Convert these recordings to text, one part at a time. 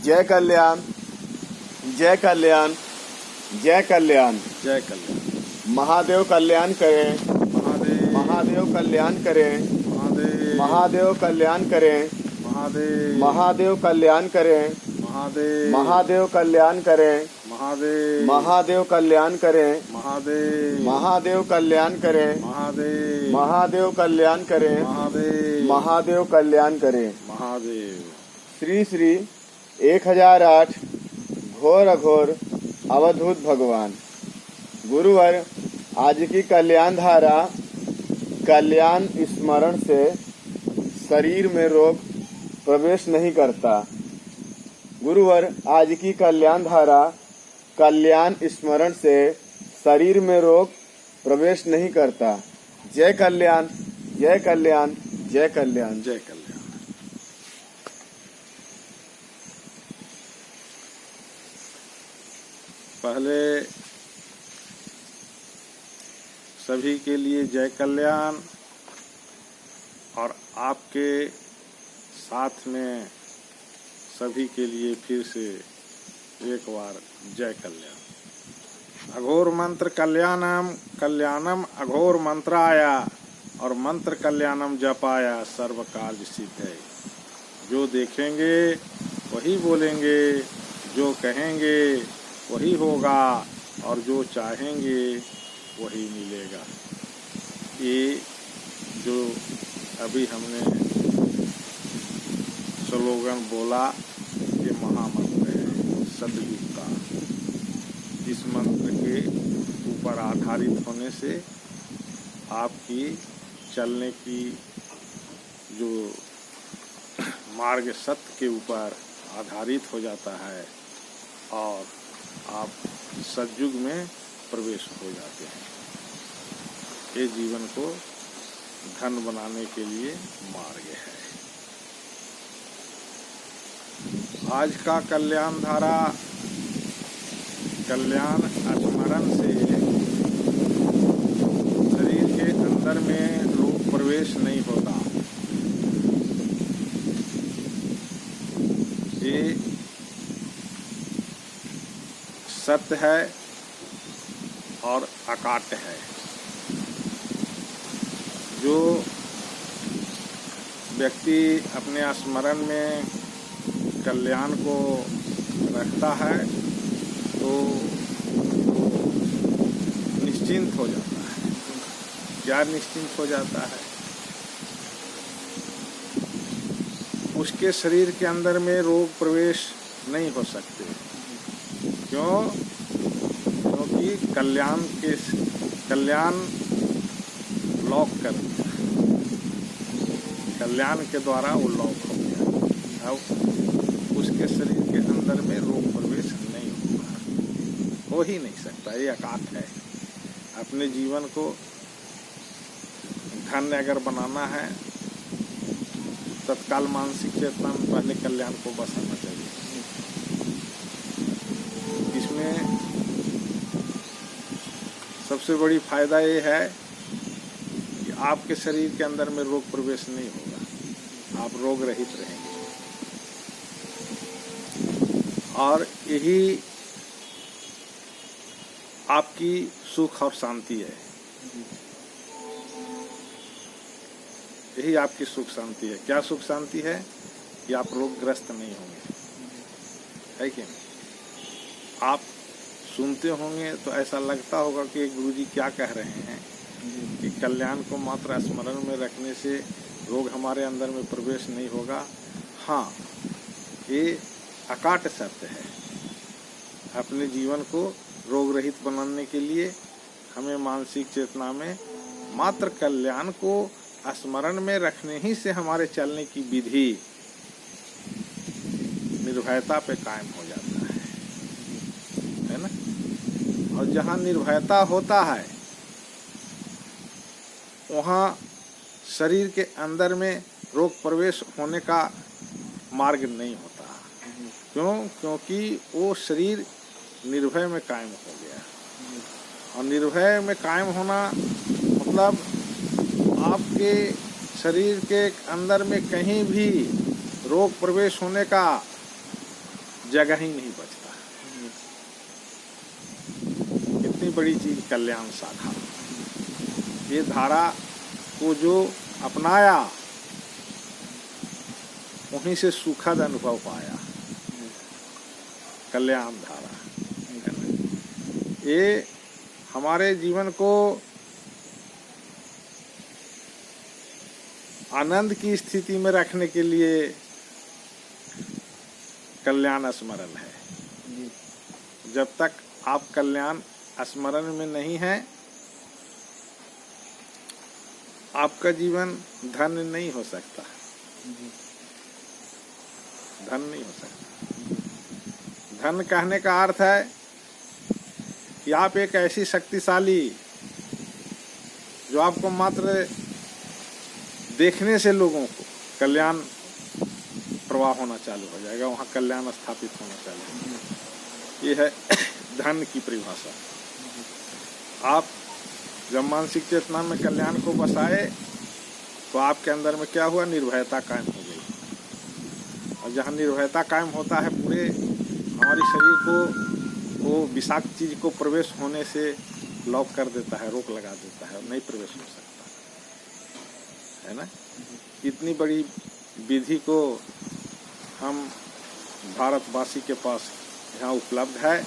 जय कल्याण, जय कल्याण, जय कल्याण। जय कल्याण। महादेव कल्याण करें, महादेव। महादेव कल्याण करें, महादेव। महादेव कल्याण करें, महादेव। महादेव कल्याण करें, महादेव। महादेव कल्याण करें, महादेव। महादेव कल्याण करें, महादेव। महादेव कल्याण करें, महादेव। महादेव कल्याण करें, महादेव। महादेव कल्याण करें। महादेव। श्री श्री 1008 घोर अघोर अवधूत भगवान। गुरुवर आज की कल्याण धारा कल्याण स्मरण से शरीर में रोग प्रवेश नहीं करता। गुरुवर आज की कल्याण धारा कल्याण स्मरण से शरीर में रोग प्रवेश नहीं करता। जय कल्याण, जय कल्याण, जय कल्याण। जय कल्याण। पहले सभी के लिए जय कल्याण और आपके साथ में सभी के लिए फिर से एक बार जय कल्याण। अघोर मंत्र कल्याणम, कल्याणम अघोर मंत्राया और मंत्र कल्याणम जपाया सर्व कार्य सिद्ध है। जो देखेंगे वही बोलेंगे, जो कहेंगे वही होगा और जो चाहेंगे वही मिलेगा। ये जो अभी हमने स्लोगन बोला ये महामंत्र है सतयुग का। इस मंत्र के ऊपर आधारित होने से आपकी चलने की जो मार्ग सत्य के ऊपर आधारित हो जाता है और आप सतयुग में प्रवेश हो जाते हैं। ये जीवन को धन बनाने के लिए मार्ग है। आज का कल्याण धारा कल्याण स्मरण से शरीर के अंदर में रोग प्रवेश नहीं होता। ये सत्य है और अकाट्य है। जो व्यक्ति अपने स्मरण में कल्याण को रखता है तो निश्चिंत हो जाता है। क्या निश्चिंत हो जाता है? उसके शरीर के अंदर में रोग प्रवेश नहीं हो सकते। क्यों? क्योंकि कल्याण लॉक कर दिया। कल्याण के द्वारा वो लॉक हो गया। अब उसके शरीर के अंदर में रोग प्रवेश नहीं होगा, हो ही नहीं सकता। ये अकाट है। अपने जीवन को धन्य अगर बनाना है तत्काल मानसिक चेतना में पहले कल्याण को बसाना चाहिए। इसमें सबसे बड़ी फायदा ये है कि आपके शरीर के अंदर में रोग प्रवेश नहीं होगा, आप रोग रहित रहेंगे। और यही आपकी सुख और शांति है। यही आपकी सुख शांति है। क्या सुख शांति है? कि आप रोगग्रस्त नहीं होंगे, है कि नहीं? आप सुनते होंगे तो ऐसा लगता होगा कि गुरुजी क्या कह रहे हैं कि कल्याण को मात्र स्मरण में रखने से रोग हमारे अंदर में प्रवेश नहीं होगा। हाँ, ये अकाट सत्य है। अपने जीवन को रोग रहित बनाने के लिए हमें मानसिक चेतना में मात्र कल्याण को स्मरण में रखने ही से हमारे चलने की विधि निर्भयता पे कायम हो जाता है ना? और जहाँ निर्भयता होता है वहाँ शरीर के अंदर में रोग प्रवेश होने का मार्ग नहीं होता। क्यों? क्योंकि वो शरीर निर्भय में कायम हो गया। और निर्भय में कायम होना मतलब आपके शरीर के अंदर में कहीं भी रोग प्रवेश होने का जगह ही नहीं बचता। इतनी बड़ी चीज कल्याण शाखा, ये धारा को जो अपनाया उन्हीं से सुखद अनुभव पाया। कल्याण धारा ये हमारे जीवन को आनंद की स्थिति में रखने के लिए कल्याण स्मरण है। जब तक आप कल्याण स्मरण में नहीं है, आपका जीवन धन नहीं हो सकता। धन नहीं हो सकता। धन कहने का अर्थ है कि आप एक ऐसी शक्तिशाली, जो आपको मात्र देखने से लोगों को कल्याण प्रवाह होना चालू हो जाएगा, वहाँ कल्याण स्थापित होना चालू हो जाएगा। ये है धन की परिभाषा। आप जब मानसिक चेतना में कल्याण को बसाए तो आपके अंदर में क्या हुआ, निर्भयता कायम हो गई। और जहाँ निर्भयता कायम होता है, पूरे हमारे शरीर को वो विषाक्त चीज को प्रवेश होने से लॉक कर देता है, रोक लगा देता है, नहीं प्रवेश हो सकता है ना। इतनी बड़ी विधि को हम भारतवासी के पास यहाँ उपलब्ध है,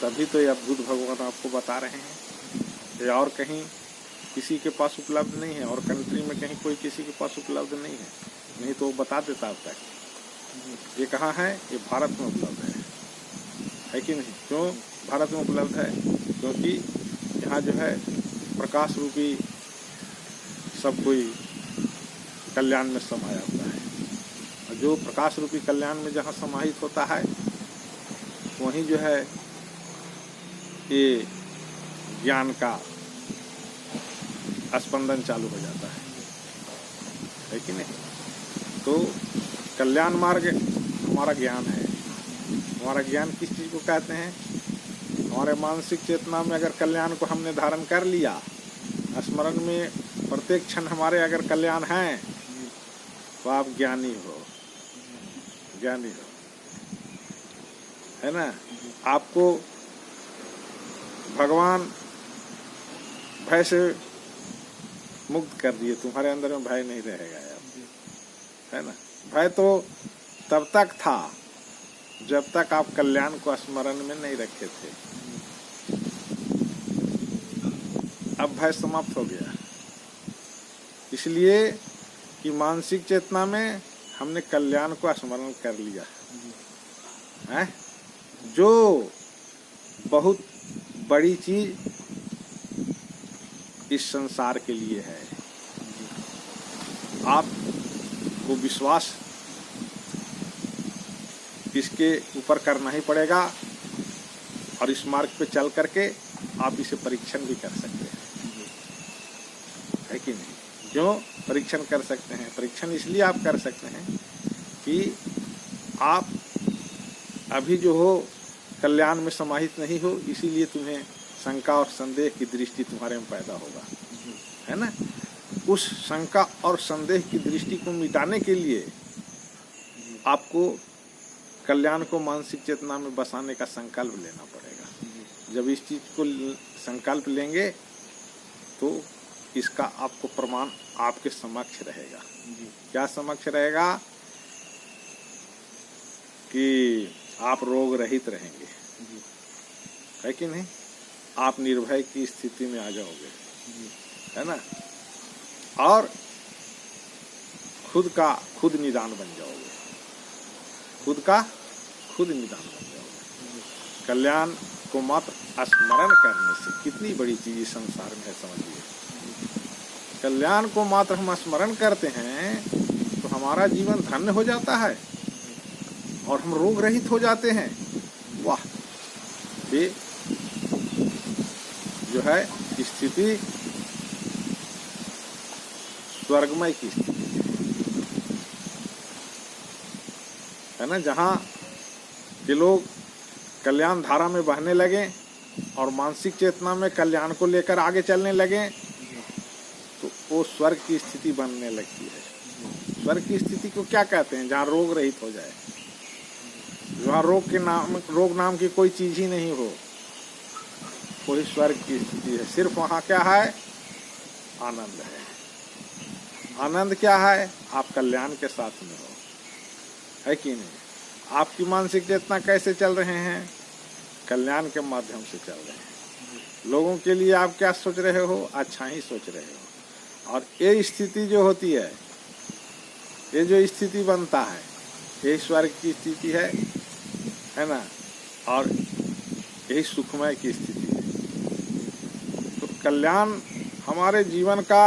तभी तो ये अद्भुत भगवान आपको बता रहे हैं। ये और कहीं किसी के पास उपलब्ध नहीं है, और कंट्री में कहीं कोई किसी के पास उपलब्ध नहीं है, नहीं तो वो बता देता अब तक। ये कहाँ है, ये भारत में उपलब्ध है कि नहीं। क्यों भारत में उपलब्ध है? क्योंकि यहाँ जो है प्रकाश रूपी सब कोई कल्याण में समाया हुआ है। और जो प्रकाश रूपी कल्याण में जहाँ समाहित होता है, वहीं जो है ये ज्ञान का स्पंदन चालू हो जाता है कि नहीं। तो कल्याण मार्ग हमारा ज्ञान है। हमारा ज्ञान किस चीज को कहते हैं? हमारे मानसिक चेतना में अगर कल्याण को हमने धारण कर लिया, स्मरण में प्रत्येक क्षण हमारे अगर कल्याण है, तो आप ज्ञानी हो, ज्ञानी हो, है ना। आपको भगवान भय से मुक्त कर दिए, तुम्हारे अंदर में भय नहीं रहेगा यार, है ना। भय तो तब तक था जब तक आप कल्याण को स्मरण में नहीं रखे थे। अब भय समाप्त हो गया, इसलिए कि मानसिक चेतना में हमने कल्याण को स्मरण कर लिया है, जो बहुत बड़ी चीज इस संसार के लिए है। आपको विश्वास इसके ऊपर करना ही पड़ेगा, और इस मार्ग पे चल करके आप इसे परीक्षण भी कर सकते हैं, है कि नहीं। क्यों परीक्षण कर सकते हैं? परीक्षण इसलिए आप कर सकते हैं कि आप अभी जो हो कल्याण में समाहित नहीं हो, इसीलिए तुम्हें शंका और संदेह की दृष्टि तुम्हारे में पैदा होगा, है ना। उस शंका और संदेह की दृष्टि को मिटाने के लिए आपको कल्याण को मानसिक चेतना में बसाने का संकल्प लेना पड़ेगा। जब इस चीज को संकल्प लेंगे तो इसका आपको प्रमाण आपके समक्ष रहेगा। क्या समक्ष रहेगा? कि आप रोग रहित रहेंगे, है कि नहीं। आप निर्भय की स्थिति में आ जाओगे, है ना, और खुद का खुद निदान बन जाओगे, खुद का खुद निदान बन जाओगे। कल्याण को मात्र स्मरण करने से कितनी बड़ी चीज इस संसार में है, समझिए। कल्याण को मात्र हम स्मरण करते हैं तो हमारा जीवन धन्य हो जाता है और हम रोग रहित हो जाते हैं। वाह, ये जो है स्थिति स्वर्गमय की स्थिति है ना। जहाँ के लोग कल्याण धारा में बहने लगे और मानसिक चेतना में कल्याण को लेकर आगे चलने लगे, तो वो स्वर्ग की स्थिति बनने लगती है। स्वर्ग की स्थिति को क्या कहते हैं? जहाँ रोग रहित हो जाए, जहाँ रोग नाम की कोई चीज ही नहीं हो, वही स्वर्ग की स्थिति है। सिर्फ वहाँ क्या है? आनंद है। आनंद क्या है? आप कल्याण के साथ में हो, है कि नहीं? आपकी मानसिक चेतना कैसे चल रहे हैं? कल्याण के माध्यम से चल रहे हैं। लोगों के लिए आप क्या सोच रहे हो? अच्छा ही सोच रहे हो। और ये स्थिति जो होती है, ये जो स्थिति बनता है, ये स्वर्ग की स्थिति है ना? और यही सुखमय की स्थिति है। तो कल्याण हमारे जीवन का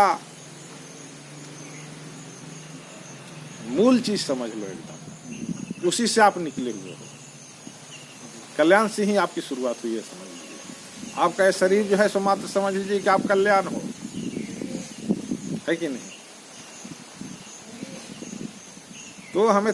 मूल चीज समझ लो एकदम। उसी से आप निकले हुए हो। कल्याण से ही आपकी शुरुआत हुई है, समझ लीजिए। आपका ये शरीर जो है सो मात्र समझ लीजिए कि आप कल्याण हो, है कि नहीं? तो हमें